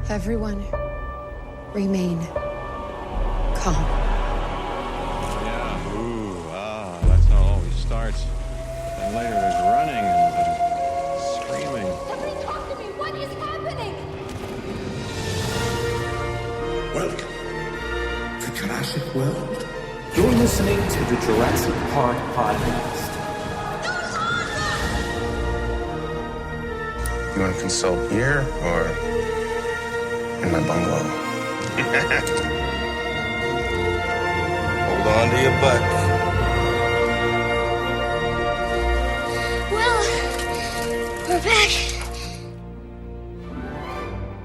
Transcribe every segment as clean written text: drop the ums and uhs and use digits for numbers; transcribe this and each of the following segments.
Everyone, remain calm. Yeah, that's how it always starts. And later there's running and screaming. Somebody talk to me! What is happening? Welcome to Jurassic World. You're listening to the Jurassic Park Podcast. You want to consult here or in my bungalow? Hold on to your butt. Well, we're back.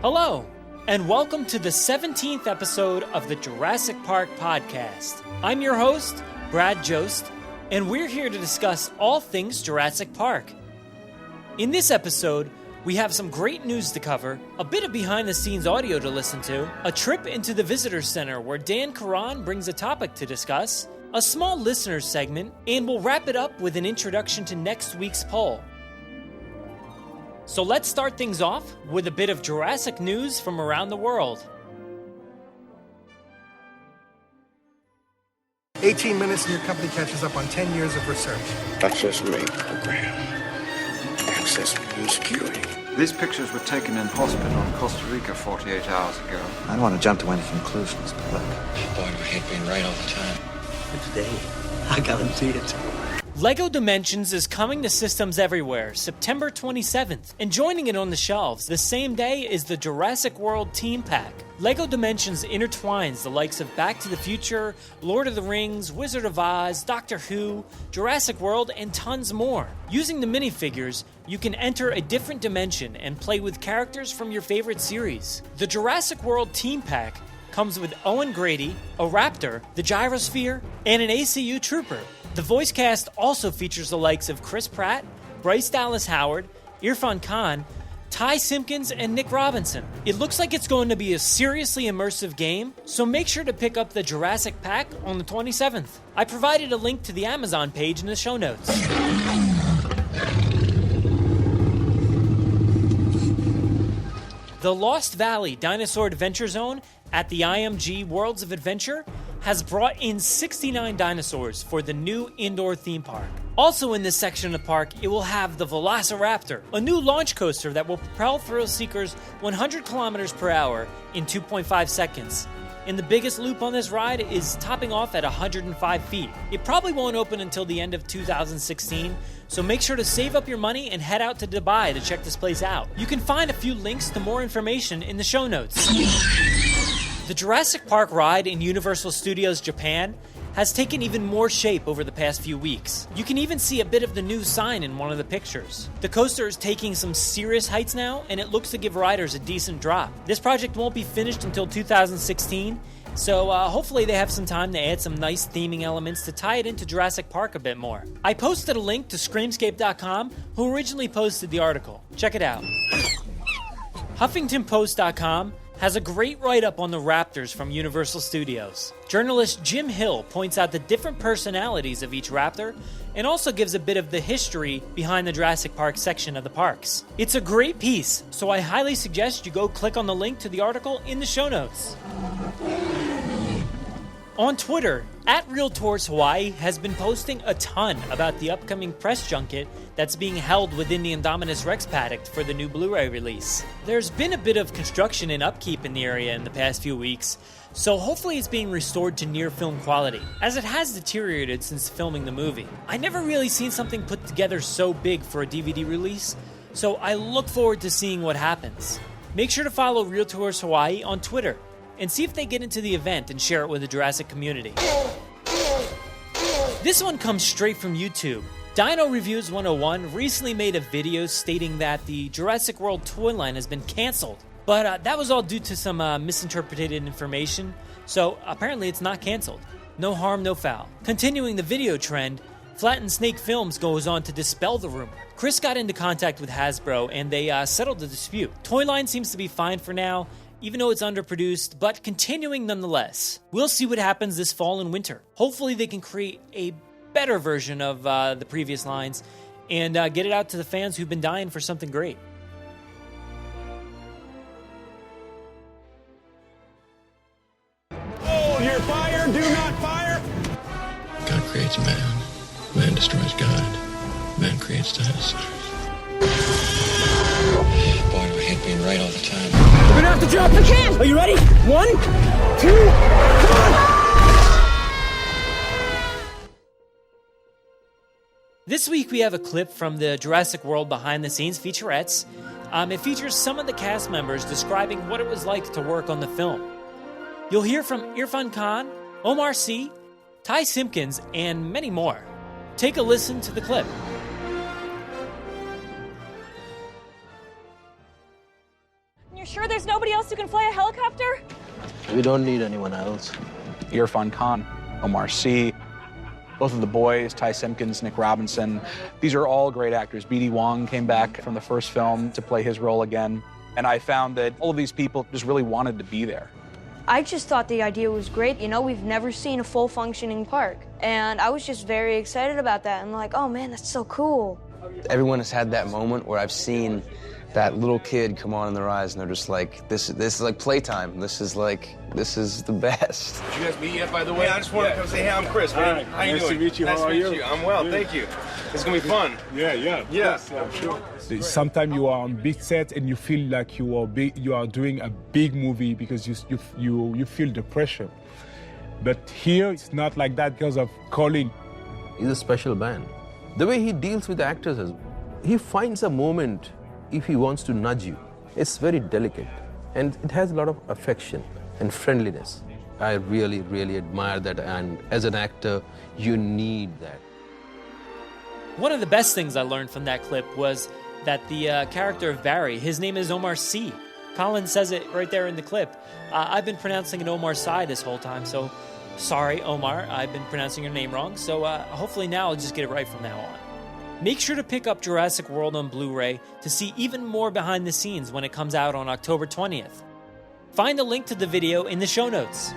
Hello, and welcome to the 17th episode of the Jurassic Park Podcast. I'm your host, Brad Jost, and we're here to discuss all things Jurassic Park. In this episode, we have some great news to cover, a bit of behind-the-scenes audio to listen to, a trip into the Visitor Center where Dan Caron brings a topic to discuss, a small listener segment, and we'll wrap it up with an introduction to next week's poll. So let's start things off with a bit of Jurassic news from around the world. 18 minutes and your company catches up on 10 years of research. Access main program. Access main security. These pictures were taken in hospital in Costa Rica 48 hours ago. I don't want to jump to any conclusions, but look. Boy, do I hate being right all the time. But today, I guarantee it. LEGO Dimensions is coming to systems everywhere, September 27th, and joining it on the shelves the same day is the Jurassic World Team Pack. LEGO Dimensions intertwines the likes of Back to the Future, Lord of the Rings, Wizard of Oz, Doctor Who, Jurassic World, and tons more. Using the minifigures, you can enter a different dimension and play with characters from your favorite series. The Jurassic World Team Pack comes with Owen Grady, a raptor, the gyrosphere, and an ACU trooper. The voice cast also features the likes of Chris Pratt, Bryce Dallas Howard, Irfan Khan, Ty Simpkins, and Nick Robinson. It looks like it's going to be a seriously immersive game, so make sure to pick up the Jurassic Pack on the 27th. I provided a link to the Amazon page in the show notes. The Lost Valley Dinosaur Adventure Zone at the IMG Worlds of Adventure has brought in 69 dinosaurs for the new indoor theme park. Also in this section of the park, it will have the Velociraptor, a new launch coaster that will propel thrill seekers 100 kilometers per hour in 2.5 seconds. And the biggest loop on this ride is topping off at 105 feet. It probably won't open until the end of 2016, so make sure to save up your money and head out to Dubai to check this place out. You can find a few links to more information in the show notes. The Jurassic Park ride in Universal Studios Japan has taken even more shape over the past few weeks. You can even see a bit of the new sign in one of the pictures. The coaster is taking some serious heights now, and it looks to give riders a decent drop. This project won't be finished until 2016, so hopefully they have some time to add some nice theming elements to tie it into Jurassic Park a bit more. I posted a link to Screamscape.com, who originally posted the article. Check it out. HuffingtonPost.com has a great write-up on the raptors from Universal Studios. Journalist Jim Hill points out the different personalities of each raptor and also gives a bit of the history behind the Jurassic Park section of the parks. It's a great piece, so I highly suggest you go click on the link to the article in the show notes. On Twitter, @RealToursHawaii has been posting a ton about the upcoming press junket that's being held within the Indominus Rex paddock for the new Blu-ray release. There's been a bit of construction and upkeep in the area in the past few weeks, so hopefully it's being restored to near film quality, as it has deteriorated since filming the movie. I never really seen something put together so big for a DVD release, so I look forward to seeing what happens. Make sure to follow Real Tours Hawaii on Twitter and see if they get into the event and share it with the Jurassic community. This one comes straight from YouTube. Dino Reviews 101 recently made a video stating that the Jurassic World toy line has been canceled, but that was all due to some misinterpreted information, so apparently it's not canceled. No harm, no foul. Continuing the video trend, Flattened Snake Films goes on to dispel the rumor. Chris got into contact with Hasbro and they settled the dispute. Toy line seems to be fine for now, even though it's underproduced, but continuing nonetheless. We'll see what happens this fall and winter. Hopefully they can create a better version of the previous lines and get it out to the fans who've been dying for something great. Hold your fire! Do not fire! God creates man. Man destroys God. Man creates dinosaurs. Boy, do I hate being right all the time. We're gonna have to jump! I can! Are you ready? 1, 2, come on! This week we have a clip from the Jurassic World behind-the-scenes featurettes. It features some of the cast members describing what it was like to work on the film. You'll hear from Irfan Khan, Omar Sy, Ty Simpkins, and many more. Take a listen to the clip. You're sure there's nobody else who can fly a helicopter? We don't need anyone else. Irfan Khan, Omar Sy, both of the boys, Ty Simpkins, Nick Robinson. These are all great actors. B.D. Wong came back from the first film to play his role again. And I found that all of these people just really wanted to be there. I just thought the idea was great. You know, we've never seen a full functioning park. And I was just very excited about that. I'm like, oh man, that's so cool. Everyone has had that moment where I've seen that little kid come on in their eyes and they're just like, this is like playtime. This is the best. Did you guys meet yet, by the way? Yeah, I just wanted to come say, hey, I'm Chris. Hi. How you Nice doing? to meet you. Nice How to are meet you? I'm well, Good. thank you. It's gonna be fun. Yeah. Sure. Sometimes you are on big set and you feel like you are doing a big movie because you feel the pressure. But here it's not like that because of Colin. He's a special man. The way he deals with the actors is, he finds a moment if he wants to nudge you. It's very delicate and it has a lot of affection and friendliness. I really, really admire that, and as an actor, you need that. One of the best things I learned from that clip was that the character of Barry, his name is Omar Sy. Colin says it right there in the clip. I've been pronouncing it Omar Sy this whole time, so sorry, Omar, I've been pronouncing your name wrong, so hopefully now I'll just get it right from now on. Make sure to pick up Jurassic World on Blu-ray to see even more behind the scenes when it comes out on October 20th. Find a link to the video in the show notes.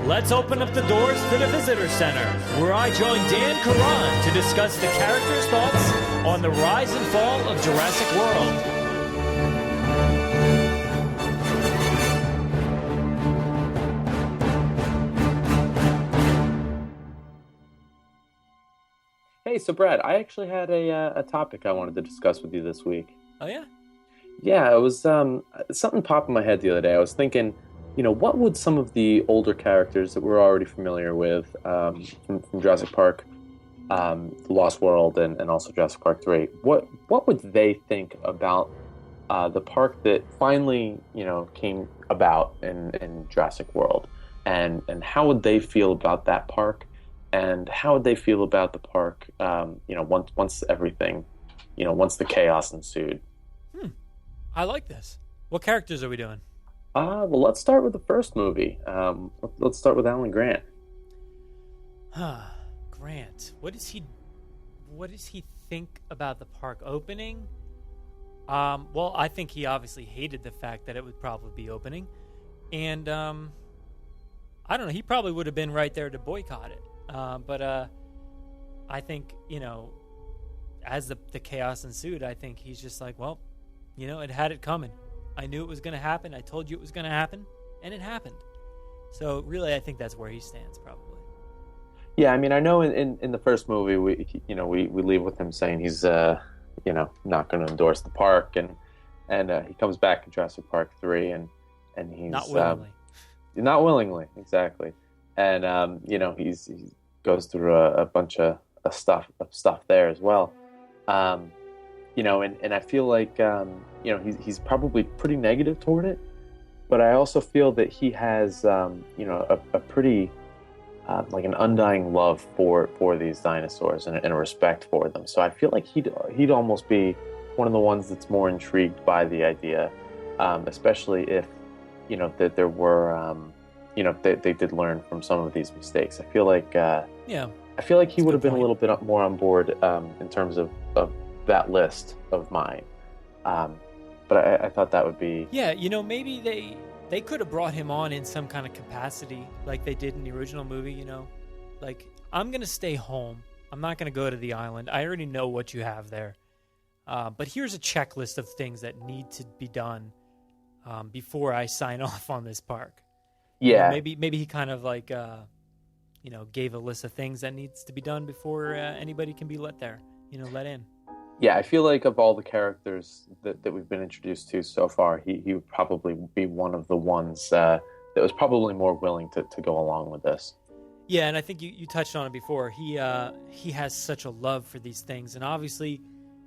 Let's open up the doors to the Visitor Center, where I join Dan Caron to discuss the characters' thoughts on the rise and fall of Jurassic World. Hey, so Brad, I actually had a topic I wanted to discuss with you this week. Oh, yeah? Yeah, it was something popped in my head the other day. I was thinking, what would some of the older characters that we're already familiar with from Jurassic Park, The Lost World, and also Jurassic Park 3, what would they think about the park that finally, came about in Jurassic World? And how would they feel about that park? And how would they feel about the park, once everything, once the chaos ensued? I like this. What characters are we doing? Well, let's start with the first movie. Let's start with Alan Grant. Grant. What does he think about the park opening? Well, I think he obviously hated the fact that it would probably be opening. And, I don't know, he probably would have been right there to boycott it. But I think, as the chaos ensued, I think he's just like, well, it had it coming. I knew it was going to happen. I told you it was going to happen, and it happened. So really, I think that's where he stands, probably. Yeah, I mean, I know in the first movie, we leave with him saying he's, not going to endorse the park, and he comes back in Jurassic Park 3, and he's not willingly. Not willingly, exactly. And he goes through a bunch of stuff there as well. And I feel like he's probably pretty negative toward it, but I also feel that he has a pretty like an undying love for these dinosaurs and a respect for them. So I feel like he'd almost be one of the ones that's more intrigued by the idea, especially if that there were they did learn from some of these mistakes. I feel like I feel like he would have been a little bit more on board in terms of that list of mine. But I thought that would be... Yeah, maybe they could have brought him on in some kind of capacity like they did in the original movie, Like, I'm going to stay home. I'm not going to go to the island. I already know what you have there. But here's a checklist of things that need to be done before I sign off on this park. Yeah. Maybe he kind of like, gave a list of things that needs to be done before anybody can be let in. Yeah, I feel like of all the characters that we've been introduced to so far, he would probably be one of the ones that was probably more willing to go along with this. Yeah, and I think you touched on it before. He has such a love for these things, and obviously,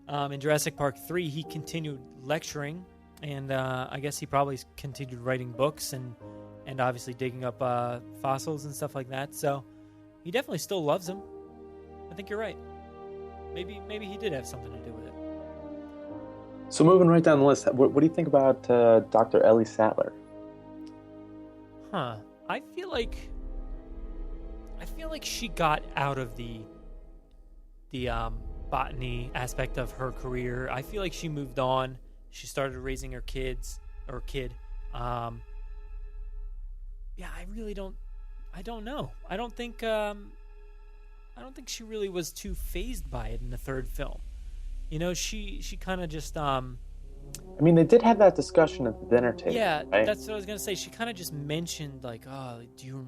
in Jurassic Park 3, he continued lecturing, and I guess he probably continued writing books and obviously digging up fossils and stuff like that. So he definitely still loves them. I think you're right. Maybe he did have something to do with it. So moving right down the list, what do you think about Dr. Ellie Sattler? I feel like she got out of the botany aspect of her career. I feel like she moved on. She started raising her kid. I really don't. I don't know. I don't think she really was too fazed by it in the third film. She kind of just. I mean, they did have that discussion at the dinner table. Yeah, right? That's what I was gonna say. She kind of just mentioned like, "Oh, do you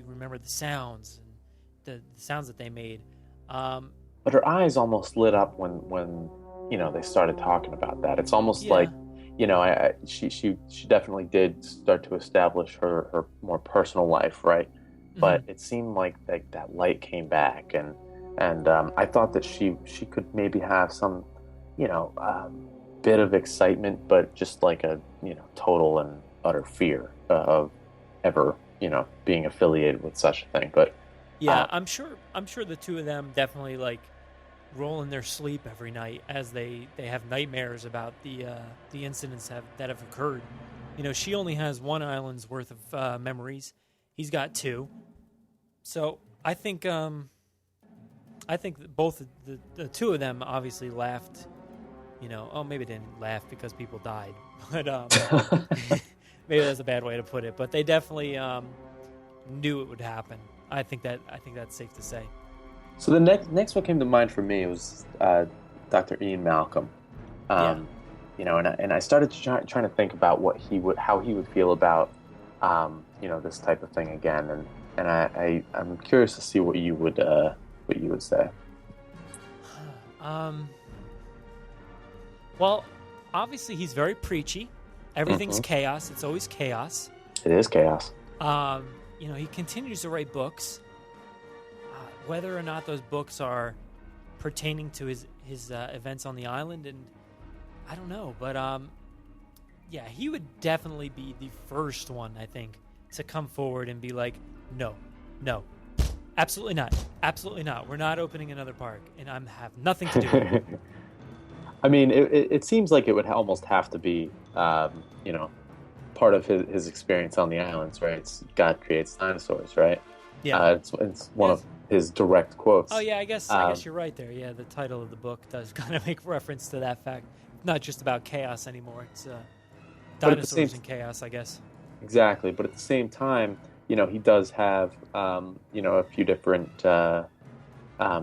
remember the sounds and the sounds that they made?" But her eyes almost lit up when they started talking about that. It's almost like, she definitely did start to establish her more personal life, right? But it seemed like that light came back, and I thought that she could maybe have some, bit of excitement, but just like a total and utter fear of ever being affiliated with such a thing. But yeah, I'm sure the two of them definitely like roll in their sleep every night as they have nightmares about the incidents that have occurred. She only has one island's worth of memories. He's got two. So I think that both the two of them obviously laughed. Maybe they didn't laugh because people died, but maybe that's a bad way to put it. But they definitely knew it would happen. I think that's safe to say. So the next one came to mind for me was Dr. Ian Malcolm. And I started trying to think about how he would feel about this type of thing again, and I'm curious to see what you would say. Well, obviously he's very preachy. Everything's chaos. It's always chaos. It is chaos. He continues to write books. Whether or not those books are pertaining to his events on the island, and I don't know, but he would definitely be the first one, I think, to come forward and be like, no, absolutely not. We're not opening another park, and I have nothing to do with it. I mean, it seems like it would almost have to be, part of his experience on the islands, right? It's God creates dinosaurs, right? Yeah. It's one of his direct quotes. Oh yeah, I guess you're right there. Yeah, the title of the book does kind of make reference to that fact. Not just about chaos anymore. It's dinosaurs and chaos, I guess. Exactly, but at the same time, he does have a few different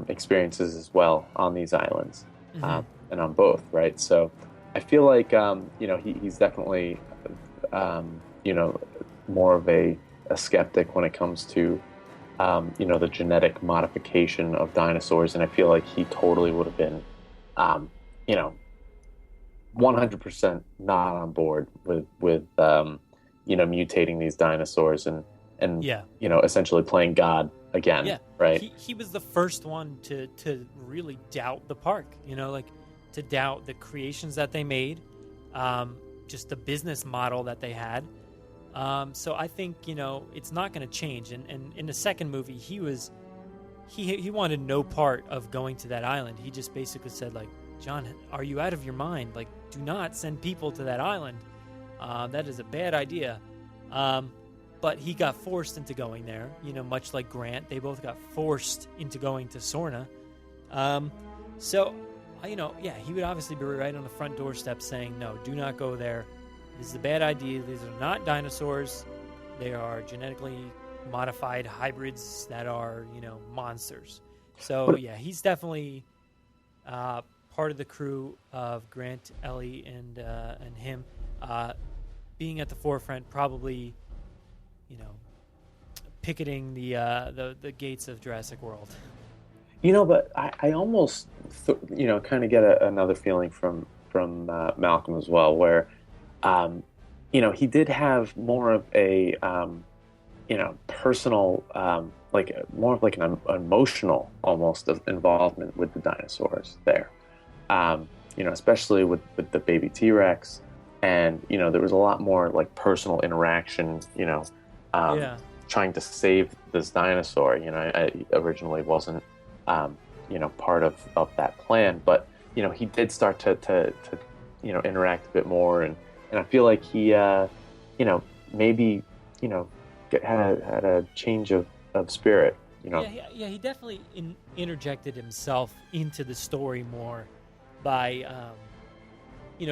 experiences as well on these islands, and on both, right? So I feel like he's definitely more of a skeptic when it comes to the genetic modification of dinosaurs, and I feel like he totally would have been 100% not on board with mutating these dinosaurs and essentially playing God again. Yeah, right. He was the first one to really doubt the park. To doubt the creations that they made, just the business model that they had. So I think it's not going to change. And in the second movie, he wanted no part of going to that island. He just basically said, like, John, are you out of your mind? Like, do not send people to that island. That is a bad idea. But he got forced into going there. Much like Grant, they both got forced into going to Sorna. He would obviously be right on the front doorstep saying, no, do not go there. This is a bad idea. These are not dinosaurs. They are genetically modified hybrids that are, monsters. So, he's definitely part of the crew of Grant, Ellie, and him. being at the forefront, probably, picketing the gates of Jurassic World. But I almost, kind of get another feeling from Malcolm as well, where, he did have more of a, personal, more of like an emotional almost involvement with the dinosaurs there. Especially with the baby T-Rex, and there was a lot more like personal interaction. Trying to save this dinosaur. I originally wasn't, part of that plan, but he did start to interact a bit more, and I feel like he, maybe had a change of spirit. Yeah, he definitely interjected himself into the story more by,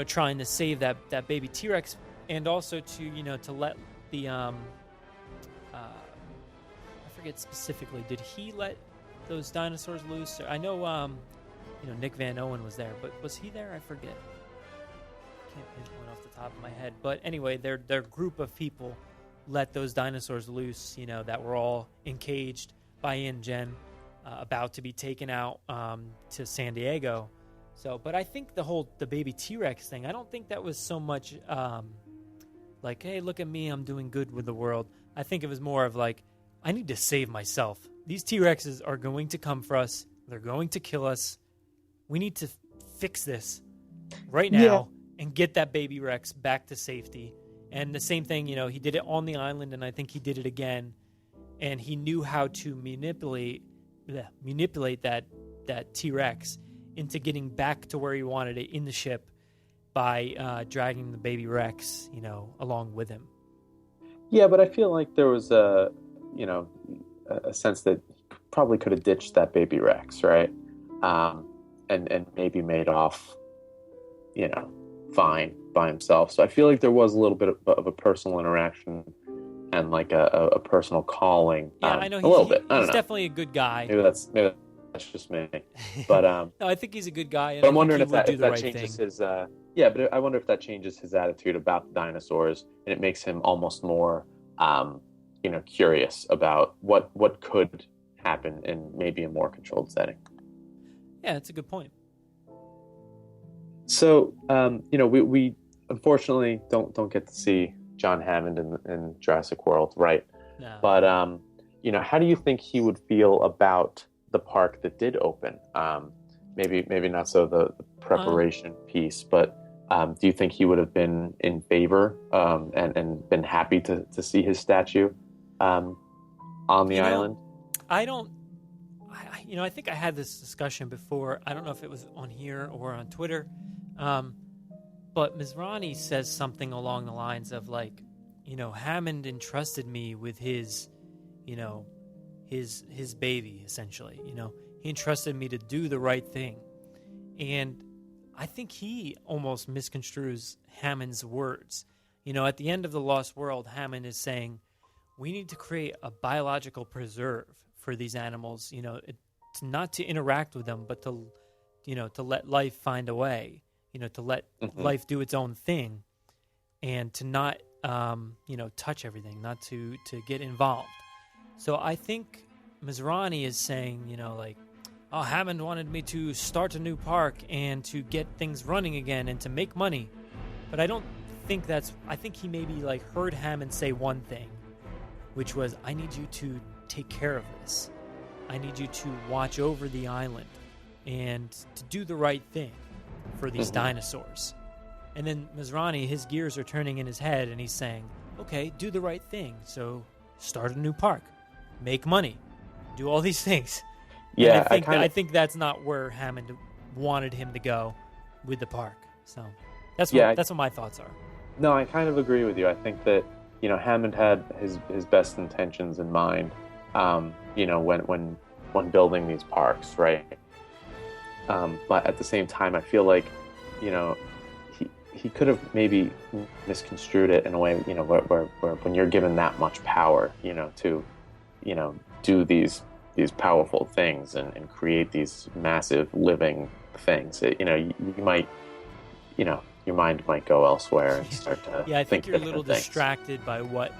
trying to save that baby T-Rex, and also to let the I forget specifically, did he let those dinosaurs loose? I know, Nick Van Owen was there, but was he there? I forget. Can't pinpoint off the top of my head. But anyway, their group of people let those dinosaurs loose, that were all encaged by InGen, about to be taken out to San Diego. So, but I think the baby T-Rex thing, I don't think that was so much like, hey, look at me, I'm doing good with the world. I think it was more of like, I need to save myself. These T-Rexes are going to come for us. They're going to kill us. We need to fix this right now and get that baby Rex back to safety. And the same thing, he did it on the island, and I think he did it again. And he knew how to manipulate that T-Rex into getting back to where he wanted it in the ship by dragging the baby Rex, along with him. Yeah, but I feel like there was a sense that he probably could have ditched that baby Rex, right? And maybe made off, fine by himself. So I feel like there was a little bit of a personal interaction and like a personal calling. Yeah, I know. A little bit. I don't he's know. Definitely a good guy. Maybe that's just me. But no, I think he's a good guy. And but I'm wondering if that right changes thing. his. But I wonder if that changes his attitude about the dinosaurs, and it makes him almost more, curious about what could happen in maybe a more controlled setting. Yeah, that's a good point. So, we unfortunately don't get to see John Hammond in Jurassic World, right? No. But how do you think he would feel about the park that did open? Maybe not so the preparation piece, but do you think he would have been in favor and been happy to see his statue on the island? I think I had this discussion before. I don't know if it was on here or on Twitter. But Mizrahi says something along the lines of like, Hammond entrusted me with his baby, essentially. He entrusted me to do the right thing. And I think he almost misconstrues Hammond's words. At the end of The Lost World, Hammond is saying, we need to create a biological preserve for these animals, not to interact with them, but to let life find a way, to let life do its own thing, and to not, touch everything, not to get involved. So I think Mizrahi is saying, Hammond wanted me to start a new park and to get things running again and to make money. But I don't think I think he maybe heard Hammond say one thing, which was, I need you to take care of this. I need you to watch over the island and to do the right thing for these dinosaurs. And then Mizrahi, his gears are turning in his head, and he's saying, okay, do the right thing. So start a new park, make money, do all these things. Yeah, and I think that's not where Hammond wanted him to go with the park. So that's what my thoughts are. No, I kind of agree with you. I think that Hammond had his best intentions in mind. When building these parks, right? But at the same time, I feel like he could have maybe misconstrued it in a way, where when you're given that much power, to do these powerful things and create these massive living things, you might your mind might go elsewhere and start to Yeah, I think you're a little things. distracted by what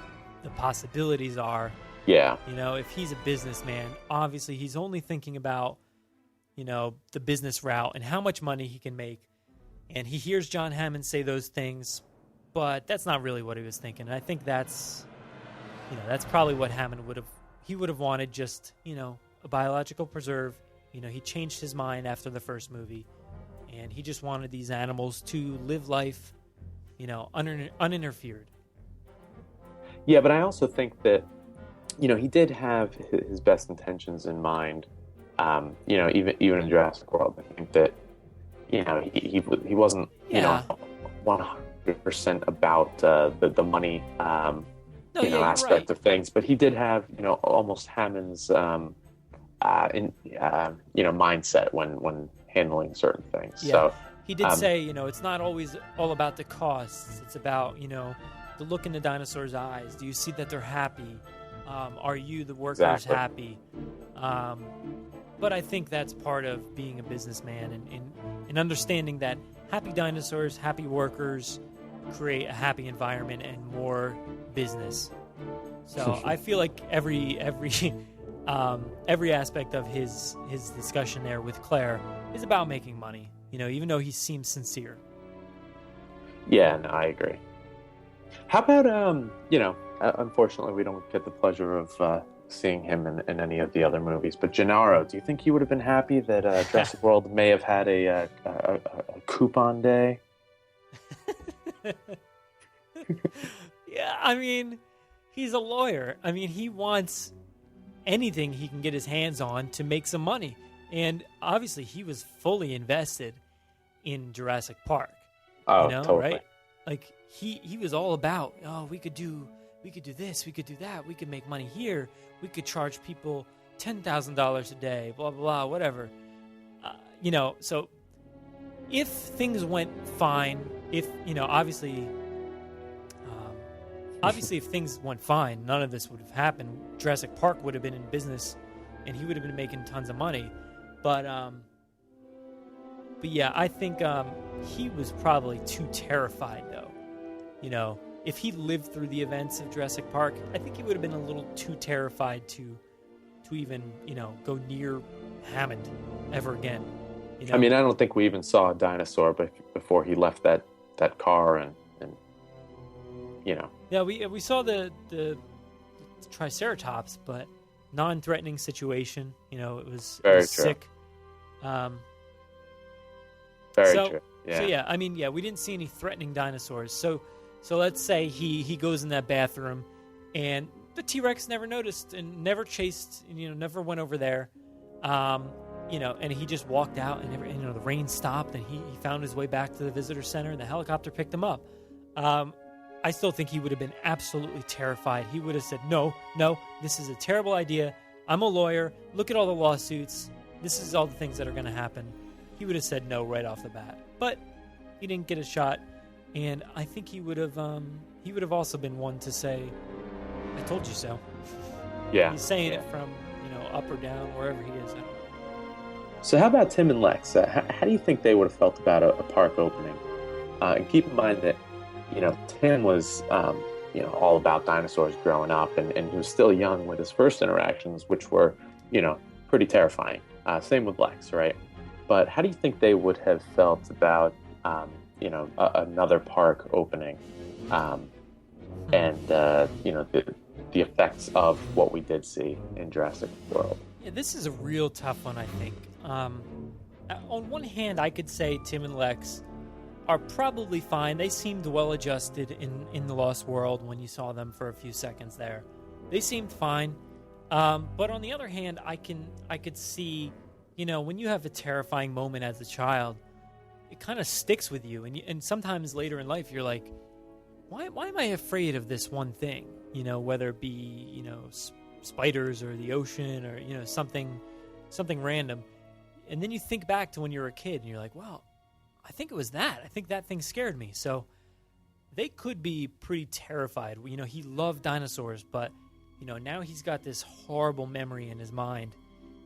the possibilities are. Yeah. You know, if he's a businessman, obviously he's only thinking about, you know, the business route and how much money he can make. And he hears John Hammond say those things, but that's not really what he was thinking. And I think that's probably what Hammond would have wanted, just, you know, a biological preserve. You know, he changed his mind after the first movie, and he just wanted these animals to live life, you know, uninterfered. Yeah, but I also think that, you know, he did have his best intentions in mind. You know, even in Jurassic World, I think that, you know, he wasn't, you know, 100% about the money, aspect of things, but he did have, you know, almost Hammond's, mindset when handling certain things. Yeah. So he did say, you know, it's not always all about the costs. It's about, you know, the look in the dinosaurs' eyes. Do you see that they're happy? Are you, the workers, happy? But I think that's part of being a businessman and understanding that happy dinosaurs, happy workers create a happy environment and more business. So I feel like every aspect of his discussion there with Claire is about making money. You know, even though he seems sincere. Yeah, no, I agree. How about you know, unfortunately we don't get the pleasure of seeing him in any of the other movies, but Gennaro, do you think he would have been happy that Jurassic World may have had a coupon day? Yeah, I mean, he's a lawyer. I mean, he wants anything he can get his hands on to make some money. And obviously he was fully invested in Jurassic Park. Oh, you know, totally. right? Like he was all about, we could do this, we could do that, we could make money here, we could charge people $10,000 a day, blah, blah, blah, whatever. You know, so if things went fine, if, you know, obviously if things went fine, none of this would have happened. Jurassic Park would have been in business and he would have been making tons of money. But yeah, I think he was probably too terrified, though. You know, if he lived through the events of Jurassic Park, I think he would have been a little too terrified to even, you know, go near Hammond ever again. You know? I mean, I don't think we even saw a dinosaur before he left that car and you know. Yeah, we saw the Triceratops, but non-threatening situation. You know, it was sick. Very true. Yeah. So yeah, I mean, yeah, we didn't see any threatening dinosaurs. So let's say he goes in that bathroom, and the T-Rex never noticed and never chased, you know, never went over there. You know, and he just walked out, and you know, the rain stopped, and he found his way back to the visitor center, and the helicopter picked him up. I still think he would have been absolutely terrified. He would have said, no, this is a terrible idea. I'm a lawyer. Look at all the lawsuits. This is all the things that are going to happen. He would have said no right off the bat. But he didn't get a shot, and I think he would have also been one to say, I told you so. Yeah. He's saying it from, you know, up or down, wherever he is. I don't know. So how about Tim and Lex? How do you think they would have felt about a park opening? And keep in mind that, you know, Tim was, you know, all about dinosaurs growing up, and he was still young with his first interactions, which were, you know, pretty terrifying. Same with Lex, right? But how do you think they would have felt about, you know, another park opening, and you know, the effects of what we did see in Jurassic World? Yeah, this is a real tough one, I think. On one hand, I could say Tim and Lex are probably fine. They seemed well-adjusted in the Lost World when you saw them for a few seconds there. They seemed fine. But on the other hand, I could see, you know, when you have a terrifying moment as a child, it kind of sticks with you. And sometimes later in life, you're like, why am I afraid of this one thing? You know, whether it be, you know, spiders or the ocean or, you know, something random. And then you think back to when you were a kid and you're like, wow, I think it was that. I think that thing scared me. So they could be pretty terrified. You know, he loved dinosaurs, but, you know, now he's got this horrible memory in his mind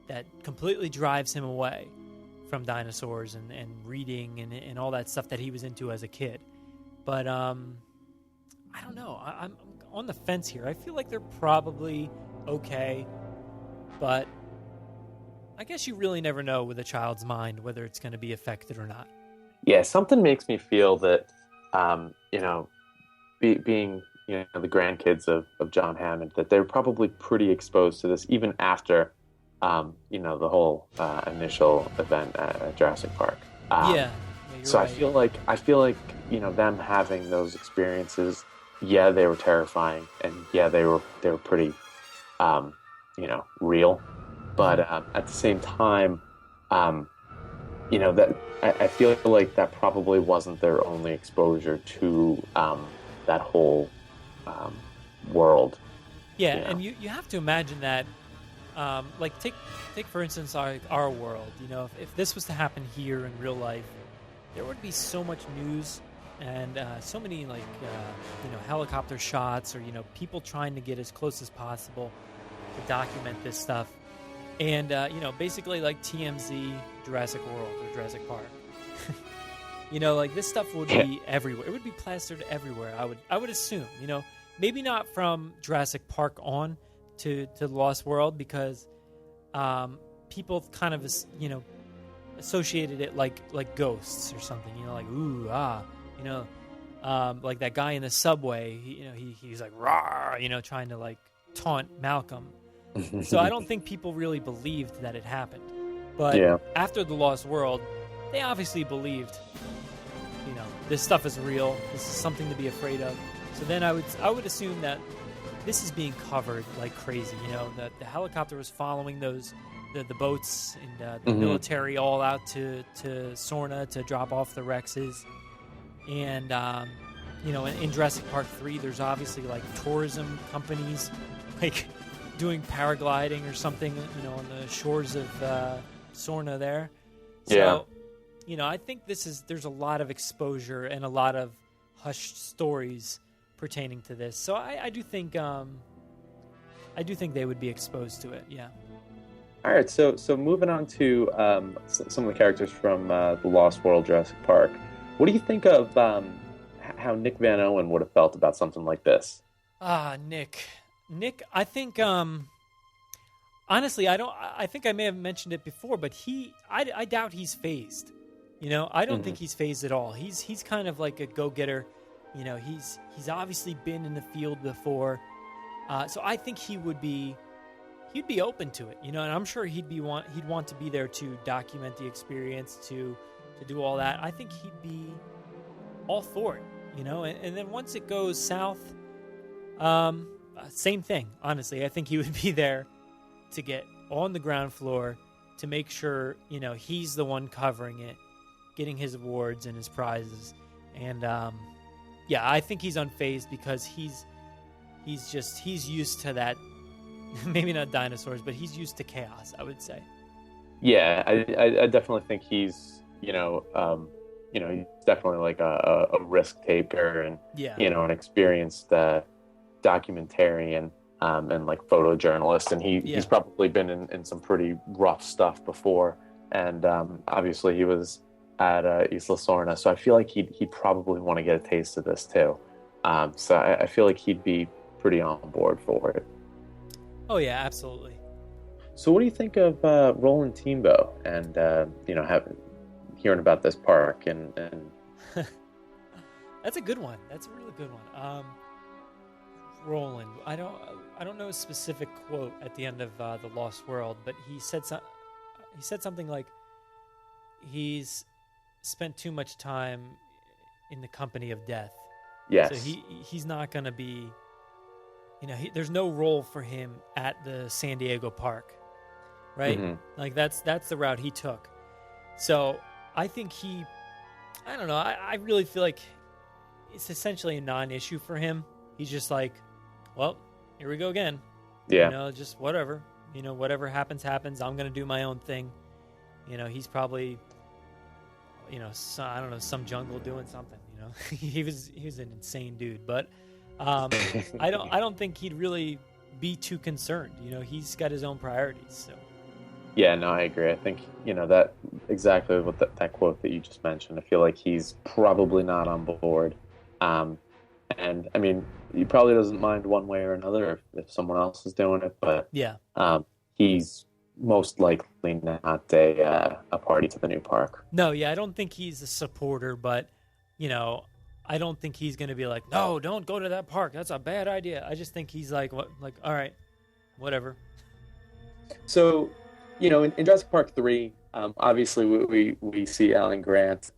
that completely drives him away from dinosaurs and reading and all that stuff that he was into as a kid. But I don't know. I'm on the fence here. I feel like they're probably okay, but I guess you really never know with a child's mind whether it's going to be affected or not. Yeah, something makes me feel that, being the grandkids of John Hammond, that they're probably pretty exposed to this even after, the whole initial event at Jurassic Park. So right. I feel like them having those experiences, yeah, they were terrifying, and yeah, they were pretty, real. But at the same time, that I feel like that probably wasn't their only exposure to that whole world. Yeah, and you have to imagine that, take for instance our world. If this was to happen here in real life, there would be so much news and so many helicopter shots or people trying to get as close as possible to document this stuff. And basically like TMZ, Jurassic World or Jurassic Park. This stuff would be everywhere. It would be plastered everywhere. I would assume. Maybe not from Jurassic Park on to the Lost World, because people kind of associated it like ghosts or something. Like that guy in the subway. He's like rah, trying to taunt Malcolm. So I don't think people really believed that it happened. But after the Lost World, they obviously believed, this stuff is real. This is something to be afraid of. So then I would assume that this is being covered like crazy. That the helicopter was following the boats and the military all out to Sorna to drop off the Rexes. And, in Jurassic Park 3, there's obviously tourism companies doing paragliding or something, on the shores of Sorna there. So, I think there's a lot of exposure and a lot of hushed stories pertaining to this. So I do think they would be exposed to it. Yeah. All right. So moving on to some of the characters from the Lost World Jurassic Park. What do you think of how Nick Van Owen would have felt about something like this? Nick, I think, honestly, I think I may have mentioned it before, but I doubt he's phased. I don't think he's phased at all. He's kind of like a go-getter. He's obviously been in the field before. So I think he'd be open to it, and I'm sure he'd want to be there to document the experience, to do all that. I think he'd be all for it, and then once it goes south, same thing, honestly. I think he would be there to get on the ground floor to make sure, he's the one covering it, getting his awards and his prizes. And, I think he's unfazed because he's used to that, maybe not dinosaurs, but he's used to chaos, I would say. Yeah, I definitely think he's, he's definitely like a risk taker and, an experienced documentarian and photojournalist, and he's probably been in some pretty rough stuff before, and obviously he was at Isla Sorna, so I feel like he'd probably want to get a taste of this too. So I feel like he'd be pretty on board for it. Oh yeah, absolutely. So what do you think of Roland Teambo and hearing about this park and That's a good one. That's a really good one. Roland, I don't know a specific quote at the end of The Lost World, but he said something like he's spent too much time in the company of death. Yes. So he's not going to be, there's no role for him at the San Diego park, right? Mm-hmm. That's the route he took. So I think I don't know. I really feel like it's essentially a non-issue for him. He's just like, well, here we go again. Yeah. Just whatever. Whatever happens. I'm going to do my own thing. He's probably, I don't know, some jungle doing something. he was an insane dude, but I don't think he'd really be too concerned. He's got his own priorities. So. Yeah, no, I agree. I think, that exactly what that quote that you just mentioned. I feel like he's probably not on board. And I mean, he probably doesn't mind one way or another if someone else is doing it, but yeah, he's most likely not a party to the new park. No, yeah, I don't think he's a supporter, but, I don't think he's going to be like, no, don't go to that park. That's a bad idea. I just think he's like, all right, whatever. So, in Jurassic Park 3, obviously we see Alan Grant,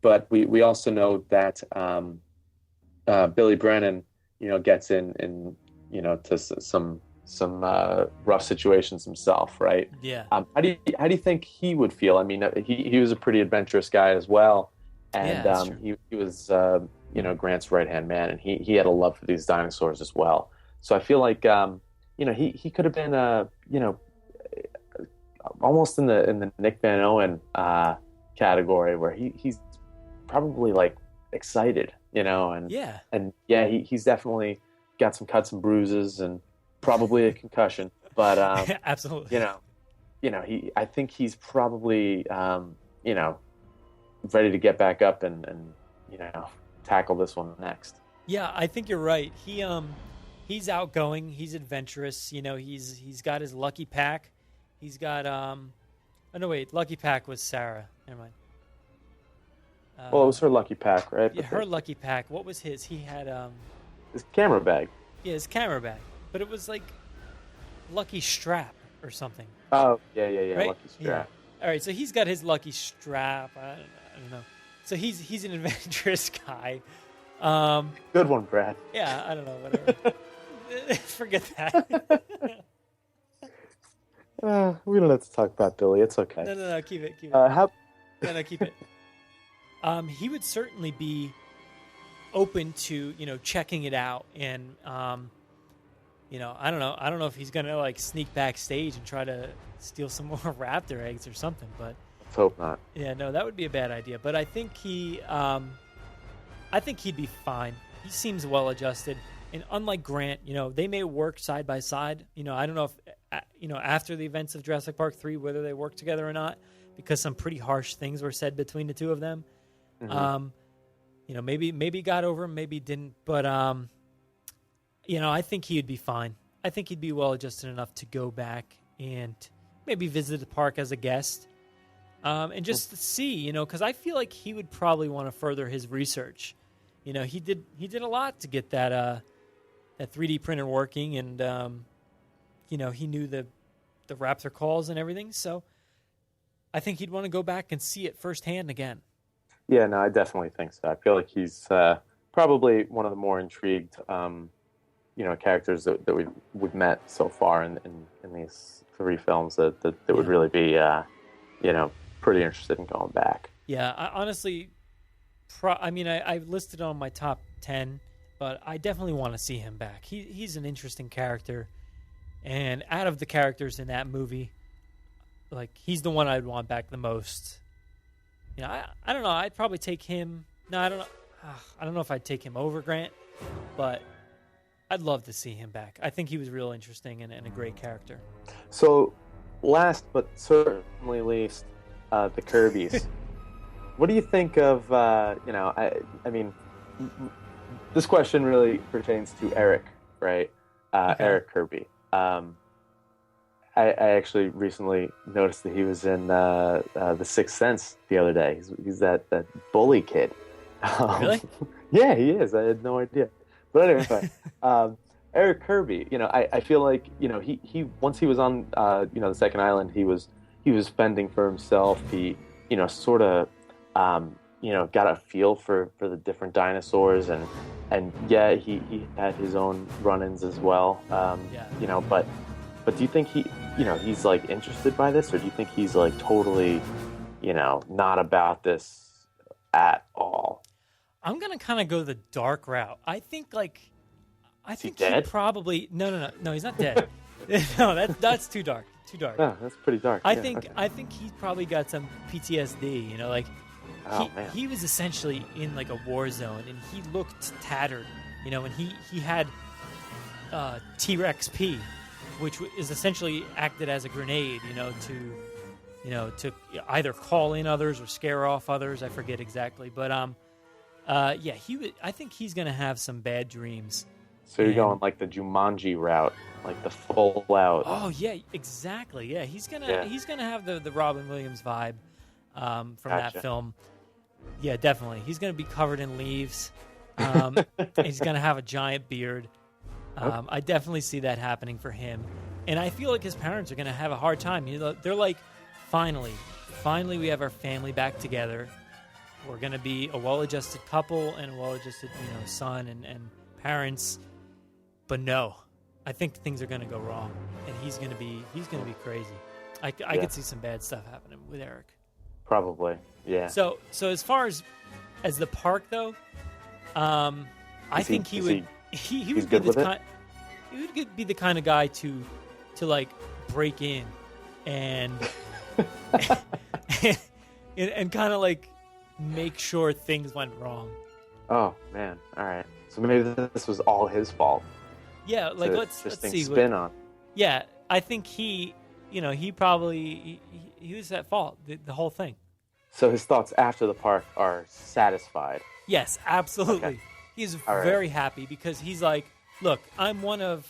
but we also know that Billy Brennan, gets in to some rough situations himself, right? Yeah. How do you think he would feel? I mean, he was a pretty adventurous guy as well, and he was Grant's right-hand man, and he had a love for these dinosaurs as well. So I feel like he could have been almost in the Nick Van Owen category, where he's probably like excited, and he's definitely got some cuts and bruises and probably a concussion, but absolutely, I think he's probably ready to get back up and tackle this one next. Yeah, I think you're right. He's outgoing, he's adventurous, he's got his lucky pack. He's got Lucky Pack was Sarah. Never mind. Well, it was her lucky pack, right? Yeah, her lucky pack. What was his? He had his camera bag. Yeah, his camera bag. But it was like Lucky Strap or something. Oh, yeah, right? Lucky Strap. Yeah. All right, so he's got his Lucky Strap. I don't know. So he's an adventurous guy. Good one, Brad. Yeah, I don't know, whatever. Forget that. We don't have to talk about Billy. It's okay. No, keep it. Keep it. No, keep it. He would certainly be open to checking it out, and I don't know if he's gonna like sneak backstage and try to steal some more raptor eggs or something. But let's hope not. Yeah, no, that would be a bad idea. But I think he'd be fine. He seems well adjusted, and unlike Grant, they may work side by side. I don't know if after the events of Jurassic Park 3 whether they work together or not, because some pretty harsh things were said between the two of them. Mm-hmm. Maybe got over him, maybe didn't, but I think he'd be fine. I think he'd be well adjusted enough to go back and maybe visit the park as a guest, and just to see, because I feel like he would probably want to further his research. He did a lot to get that 3D printer working, and he knew the raptor calls and everything, so I think he'd want to go back and see it firsthand again. Yeah, no, I definitely think so. I feel like he's probably one of the more intrigued, characters that we've met so far in these 3 films that would really be, pretty interested in going back. Yeah, I honestly, I listed on my top 10, but I definitely want to see him back. He's an interesting character, and out of the characters in that movie, like, he's the one I'd want back the most. I don't know. I'd probably take him. No, I don't know. I don't know if I'd take him over Grant, but I'd love to see him back. I think he was real interesting and a great character. So, last but certainly least, the Kirbys. What do you think of? I mean, this question really pertains to Eric, right? Okay. Eric Kirby. I actually recently noticed that he was in The Sixth Sense the other day. He's that bully kid. Really? Yeah, he is. I had no idea. But anyway, Eric Kirby. I feel like he once he was on the second island, he was fending for himself. He sort of got a feel for the different dinosaurs, and yeah, he had his own run-ins as well. But do you think he's like interested by this, or do you think he's like totally, not about this at all? I'm gonna kind of go the dark route. I think he probably no, he's not dead. No, that's too dark. Too dark. Yeah, that's pretty dark. I think he's probably got some PTSD. He was essentially in like a war zone, and he looked tattered. And he had T-Rex P. which is essentially acted as a grenade, to either call in others or scare off others. I forget exactly, but I think he's gonna have some bad dreams. So you're going like the Jumanji route, like the full out. Oh yeah, exactly. Yeah, he's gonna have the Robin Williams vibe from that film. Yeah, definitely. He's gonna be covered in leaves. He's gonna have a giant beard. I definitely see that happening for him, and I feel like his parents are gonna have a hard time. They're like, finally, we have our family back together. We're gonna be a well-adjusted couple and a well-adjusted, son and parents. But no, I think things are gonna go wrong, and he's gonna be crazy. I could see some bad stuff happening with Eric. Probably, yeah. So as far as the park though, I think he would be the kind of guy to like break in and and kind of like make sure things went wrong. Oh man! All right. So maybe this was all his fault. Yeah, like let's see. Spin on. Yeah, I think he probably was at fault. The whole thing. So his thoughts after the park are satisfied. Yes, absolutely. Okay. He's very happy because he's like, look, I'm one of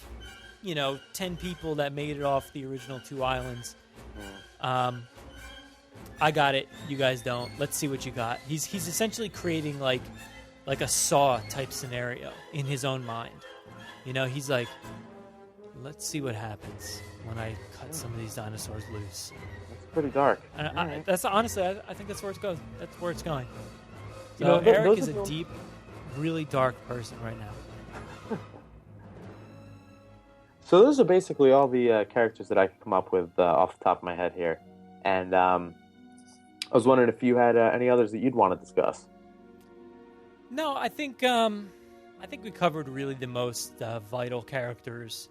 10 people that made it off the original 2 islands. I got it. You guys don't. Let's see what you got. He's essentially creating like a Saw type scenario in his own mind. He's like, let's see what happens when I cut some of these dinosaurs loose. That's pretty dark. That's honestly, I think that's where it goes. That's where it's going. So Eric is a deep, really dark person right now. So those are basically all the characters that I could come up with off the top of my head here. And I was wondering if you had any others that you'd want to discuss. No, I think we covered really the most vital characters.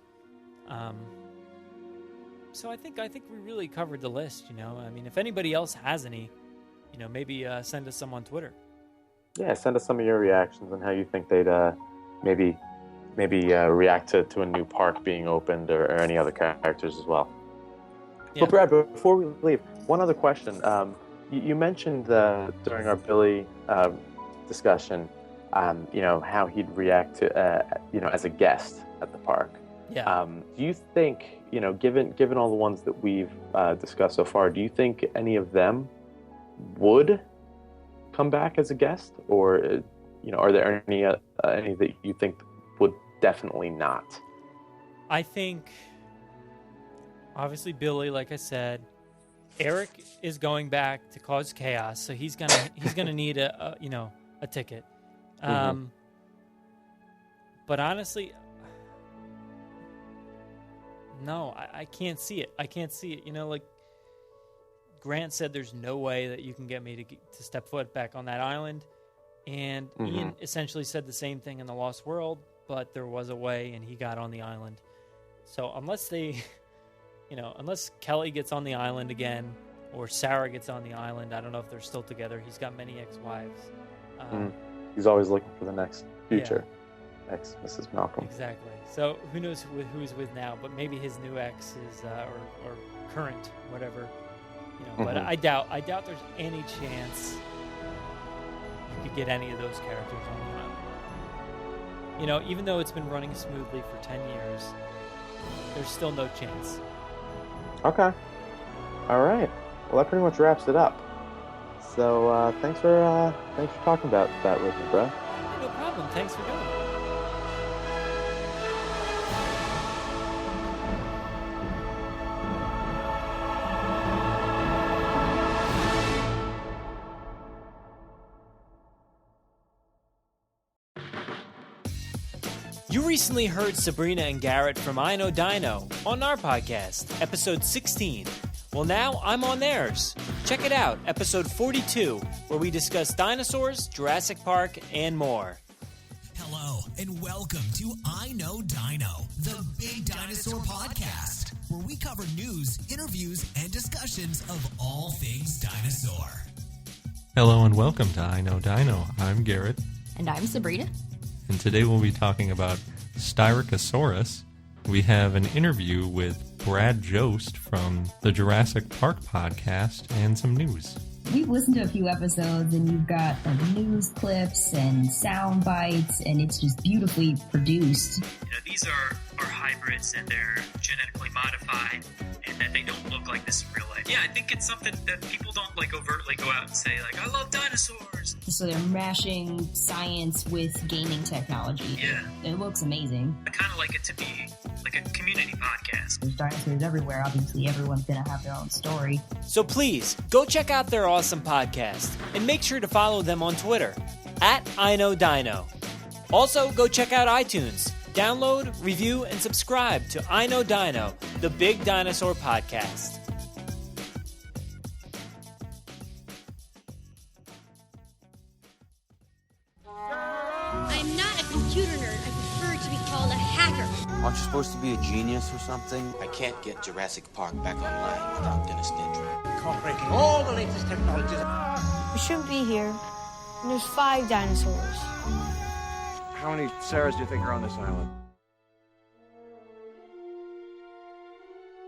So I think we really covered the list. I mean, if anybody else has any, maybe send us some on Twitter. Yeah, send us some of your reactions and how you think they'd maybe react to a new park being opened or any other characters as well. Yeah. But Brad, before we leave, one other question. You mentioned during our Billy discussion, how he'd react to, as a guest at the park. Yeah. Do you think, given all the ones that we've discussed so far, do you think any of them would come back as a guest, or are there any that you think would definitely not? I think, obviously, Billy, like I said, Eric is going back to cause chaos, so he's gonna need a ticket. But honestly, no, I can't see it. I can't see it. Like Grant said, there's no way that you can get me to step foot back on that island. And Ian essentially said the same thing in The Lost World, but there was a way, and he got on the island. So unless unless Kelly gets on the island again, or Sarah gets on the island, I don't know if they're still together. He's got many ex-wives. He's always looking for the next future ex, Mrs. Malcolm. Exactly. So who knows who he's with now? But maybe his new ex is or current, whatever. But I doubt there's any chance you could get any of those characters on the island. Even though it's been running smoothly for 10 years, there's still no chance. Okay. All right. Well, that pretty much wraps it up. So thanks for talking about that with me, bro. No problem. Thanks for doing it. You recently heard Sabrina and Garrett from I Know Dino on our podcast, episode 16. Well, now I'm on theirs. Check it out, episode 42, where we discuss dinosaurs, Jurassic Park, and more. Hello, and welcome to I Know Dino, the Big Dinosaur Podcast, where we cover news, interviews, and discussions of all things dinosaur. Hello, and welcome to I Know Dino. I'm Garrett. And I'm Sabrina. And today we'll be talking about Styracosaurus, we have an interview with Brad Jost from the Jurassic Park Podcast and some news. We've listened to a few episodes, and you've got news clips and sound bites, and it's just beautifully produced. These are hybrids, and they're genetically modified, and that they don't look like this in real life. Yeah, I think it's something that people don't overtly go out and say, I love dinosaurs. So they're mashing science with gaming technology. Yeah. It looks amazing. I kind of like it to be like a community podcast. There's dinosaurs everywhere. Obviously, everyone's going to have their own story. So please, go check out their awesome podcast, and make sure to follow them on Twitter, @IKnowDino. Also, go check out iTunes. Download, review, and subscribe to I Know Dino, the Big Dinosaur Podcast. I'm not a computer nerd. I prefer to be called a hacker. Aren't you supposed to be a genius or something? I can't get Jurassic Park back online without Dennis Nedry. Incorporating all the latest technologies. We shouldn't be here. And there's 5 dinosaurs. How many Sarahs do you think are on this island?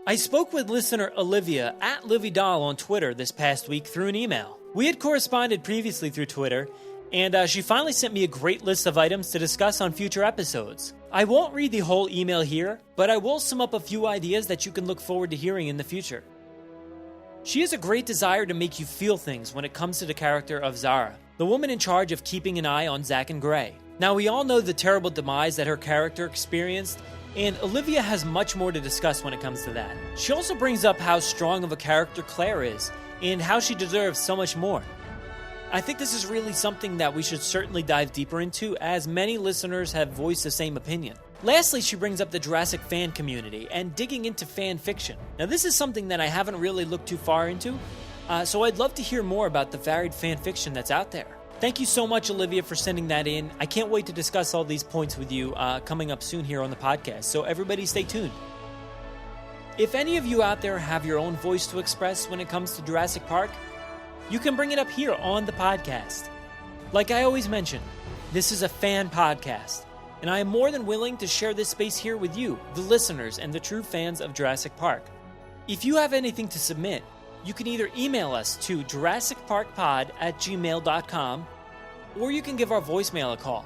I spoke with listener Olivia @LivyDoll on Twitter this past week through an email. We had corresponded previously through Twitter, and she finally sent me a great list of items to discuss on future episodes. I won't read the whole email here, but I will sum up a few ideas that you can look forward to hearing in the future. She has a great desire to make you feel things when it comes to the character of Zara, the woman in charge of keeping an eye on Zack and Gray. Now, we all know the terrible demise that her character experienced, and Olivia has much more to discuss when it comes to that. She also brings up how strong of a character Claire is, and how she deserves so much more. I think this is really something that we should certainly dive deeper into, as many listeners have voiced the same opinion. Lastly, she brings up the Jurassic fan community and digging into fan fiction. Now, this is something that I haven't really looked too far into, so I'd love to hear more about the varied fan fiction that's out there. Thank you so much, Olivia, for sending that in. I can't wait to discuss all these points with you coming up soon here on the podcast, so everybody stay tuned. If any of you out there have your own voice to express when it comes to Jurassic Park, you can bring it up here on the podcast. Like I always mention, this is a fan podcast, and I am more than willing to share this space here with you, the listeners and the true fans of Jurassic Park. If you have anything to submit, you can either email us to JurassicParkPod@gmail.com, or you can give our voicemail a call,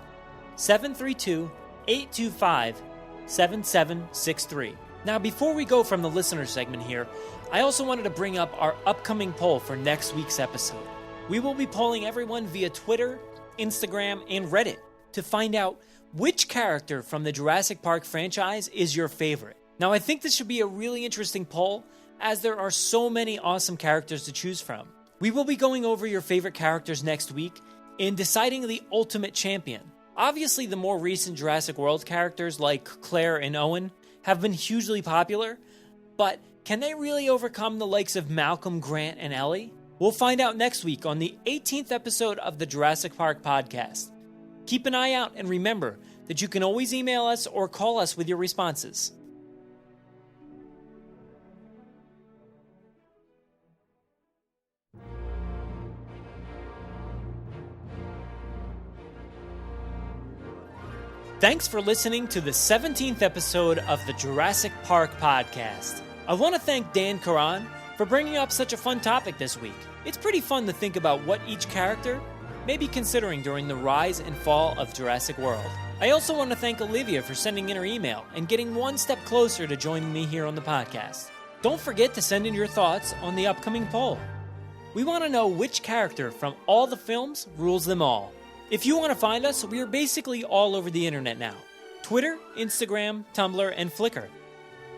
732-825-7763. Now, before we go from the listener segment here, I also wanted to bring up our upcoming poll for next week's episode. We will be polling everyone via Twitter, Instagram, and Reddit to find out which character from the Jurassic Park franchise is your favorite. Now, I think this should be a really interesting poll, as there are so many awesome characters to choose from. We will be going over your favorite characters next week and deciding the ultimate champion. Obviously, the more recent Jurassic World characters like Claire and Owen have been hugely popular, but can they really overcome the likes of Malcolm, Grant, and Ellie? We'll find out next week on the 18th episode of the Jurassic Park Podcast. Keep an eye out, and remember that you can always email us or call us with your responses. Thanks for listening to the 17th episode of the Jurassic Park Podcast. I want to thank Dan Caron for bringing up such a fun topic this week. It's pretty fun to think about what each character may be considering during the rise and fall of Jurassic World. I also want to thank Olivia for sending in her email and getting one step closer to joining me here on the podcast. Don't forget to send in your thoughts on the upcoming poll. We want to know which character from all the films rules them all. If you want to find us, we are basically all over the internet now. Twitter, Instagram, Tumblr, and Flickr.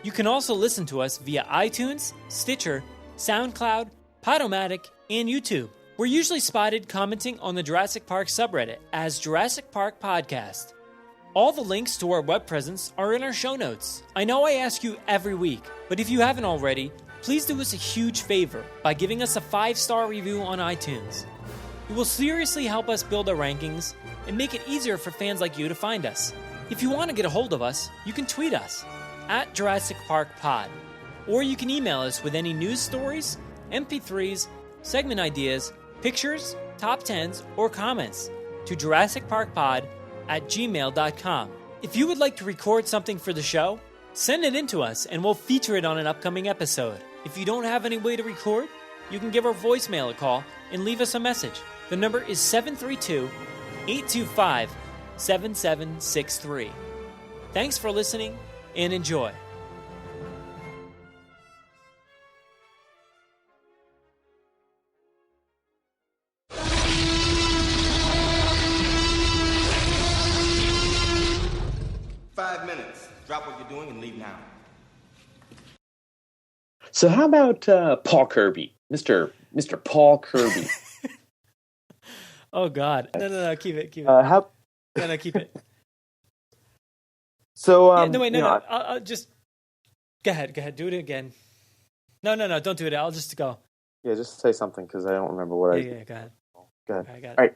You can also listen to us via iTunes, Stitcher, Soundcloud, PodOmatic, and YouTube. We're usually spotted commenting on the Jurassic Park subreddit as Jurassic Park Podcast. All the links to our web presence are in our show notes. I know I ask you every week, but if you haven't already, please do us a huge favor by giving us a 5-star review on iTunes. It will seriously help us build our rankings and make it easier for fans like you to find us. If you want to get a hold of us, you can tweet us at Jurassic Park Pod, or you can email us with any news stories, MP3s, segment ideas, pictures, top 10s, or comments to JurassicParkPod@gmail.com. If you would like to record something for the show, Send it in to us, and we'll feature it on an upcoming episode. If you don't have any way to record, you can give our voicemail a call and leave us a message. The number is 732-825-7763. Thanks for listening, and enjoy. Drop what you're doing and leave now. So how about Paul Kirby, Mr. Paul Kirby? Oh God! No, keep it. No, keep it. So I'll just go ahead. Do it again. No, don't do it. I'll just go. Yeah, just say something because I don't remember what Yeah, go ahead. Go ahead. I got it. All right.